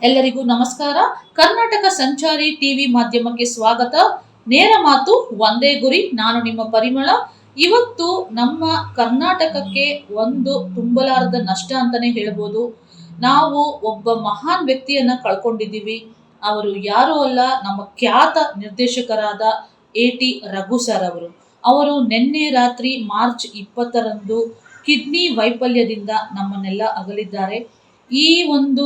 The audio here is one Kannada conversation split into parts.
ಎಲ್ಲರಿಗೂ ನಮಸ್ಕಾರ. ಕರ್ನಾಟಕ ಸಂಚಾರಿ ಟಿವಿ ಮಾಧ್ಯಮಕ್ಕೆ ಸ್ವಾಗತ. ನೇರ ಮಾತು, ಒಂದೇ ಗುರಿ. ನಾನು ನಿಮ್ಮ ಪರಿಮಳ. ಇವತ್ತು ನಮ್ಮ ಕರ್ನಾಟಕಕ್ಕೆ ಒಂದು ತುಂಬಲಾರದ ನಷ್ಟ ಅಂತಾನೆ ಹೇಳ್ಬೋದು. ನಾವು ಒಬ್ಬ ಮಹಾನ್ ವ್ಯಕ್ತಿಯನ್ನ ಕಳ್ಕೊಂಡಿದ್ದೀವಿ. ಅವರು ಯಾರು ಅಲ್ಲ, ನಮ್ಮ ಖ್ಯಾತ ನಿರ್ದೇಶಕರಾದ ಎ.ಟಿ. ರಘು ಸರ್ ಅವರು ನಿನ್ನೆ ರಾತ್ರಿ ಮಾರ್ಚ್ 20ರಂದು ಕಿಡ್ನಿ ವೈಫಲ್ಯದಿಂದ ನಮ್ಮನ್ನೆಲ್ಲ ಅಗಲಿದ್ದಾರೆ. ಈ ಒಂದು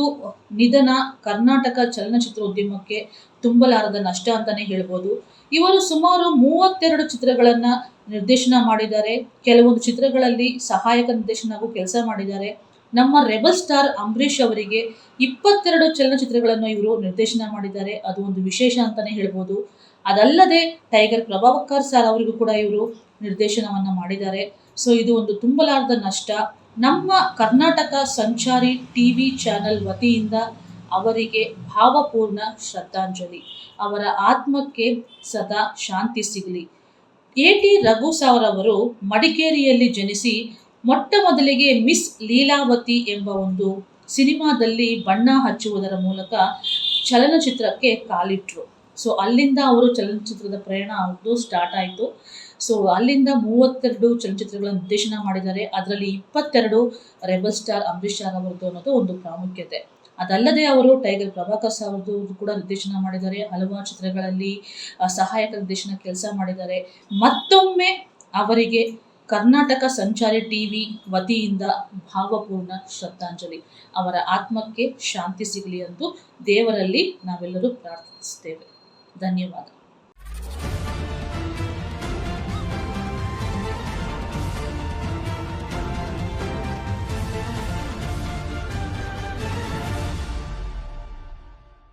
ನಿಧನ ಕರ್ನಾಟಕ ಚಲನಚಿತ್ರೋದ್ಯಮಕ್ಕೆ ತುಂಬಲಾರದ ನಷ್ಟ ಅಂತಾನೆ ಹೇಳ್ಬೋದು. ಇವರು ಸುಮಾರು 32 ಚಿತ್ರಗಳನ್ನ ನಿರ್ದೇಶನ ಮಾಡಿದ್ದಾರೆ. ಕೆಲವೊಂದು ಚಿತ್ರಗಳಲ್ಲಿ ಸಹಾಯಕ ನಿರ್ದೇಶನಗೂ ಕೆಲಸ ಮಾಡಿದ್ದಾರೆ. ನಮ್ಮ ರೆಬಲ್ ಸ್ಟಾರ್ ಅಂಬರೀಷ್ ಅವರಿಗೆ 22 ಚಲನಚಿತ್ರಗಳನ್ನು ಇವರು ನಿರ್ದೇಶನ ಮಾಡಿದ್ದಾರೆ. ಅದು ಒಂದು ವಿಶೇಷ ಅಂತಾನೆ ಹೇಳ್ಬೋದು. ಅದಲ್ಲದೆ ಟೈಗರ್ ಪ್ರಭಾಕರ್ ಸರ್ ಅವರಿಗೂ ಕೂಡ ಇವರು ನಿರ್ದೇಶನವನ್ನ ಮಾಡಿದ್ದಾರೆ. ಸೊ ಇದು ಒಂದು ತುಂಬಲಾರದ ನಷ್ಟ. ನಮ್ಮ ಕರ್ನಾಟಕ ಸಂಚಾರಿ ಟಿವಿ ಚಾನೆಲ್ ವತಿಯಿಂದ ಅವರಿಗೆ ಭಾವಪೂರ್ಣ ಶ್ರದ್ಧಾಂಜಲಿ. ಅವರ ಆತ್ಮಕ್ಕೆ ಸದಾ ಶಾಂತಿ ಸಿಗಲಿ. ಎ.ಟಿ. ರಘು ಸರ್ ಅವರು ಮಡಿಕೇರಿಯಲ್ಲಿ ಜನಿಸಿ ಮೊಟ್ಟ ಮೊದಲಿಗೆ ಮಿಸ್ ಲೀಲಾವತಿ ಎಂಬ ಒಂದು ಸಿನಿಮಾದಲ್ಲಿ ಬಣ್ಣ ಹಚ್ಚುವುದರ ಮೂಲಕ ಚಲನಚಿತ್ರಕ್ಕೆ ಕಾಲಿಟ್ರು. ಸೊ ಅಲ್ಲಿಂದ ಅವರು ಚಲನಚಿತ್ರದ ಪ್ರಯಾಣ ಅವ್ರದ್ದು ಸ್ಟಾರ್ಟ್ ಆಯಿತು. ಸೊ ಅಲ್ಲಿಂದ 32 ಚಲನಚಿತ್ರಗಳನ್ನು ನಿರ್ದೇಶನ ಮಾಡಿದ್ದಾರೆ. ಅದರಲ್ಲಿ 22 ರೆಬಲ್ ಸ್ಟಾರ್ ಅಂಬರೀಷ್ ಸರ್ ಅವರದ್ದು ಅನ್ನೋದು ಒಂದು ಪ್ರಾಮುಖ್ಯತೆ. ಅದಲ್ಲದೆ ಅವರು ಟೈಗರ್ ಪ್ರಭಾಕರ್ ಸರ್ ಅವ್ರದ್ದು ಕೂಡ ನಿರ್ದೇಶನ ಮಾಡಿದ್ದಾರೆ. ಹಲವಾರು ಚಿತ್ರಗಳಲ್ಲಿ ಸಹಾಯಕ ನಿರ್ದೇಶನ ಕೆಲಸ ಮಾಡಿದ್ದಾರೆ. ಮತ್ತೊಮ್ಮೆ ಅವರಿಗೆ ಕರ್ನಾಟಕ ಸಂಚಾರಿ ಟಿವಿ ವತಿಯಿಂದ ಭಾವಪೂರ್ಣ ಶ್ರದ್ಧಾಂಜಲಿ. ಅವರ ಆತ್ಮಕ್ಕೆ ಶಾಂತಿ ಸಿಗಲಿ ಎಂದು ದೇವರಲ್ಲಿ ನಾವೆಲ್ಲರೂ ಪ್ರಾರ್ಥಿಸುತ್ತೇವೆ. ಧನ್ಯವಾದ.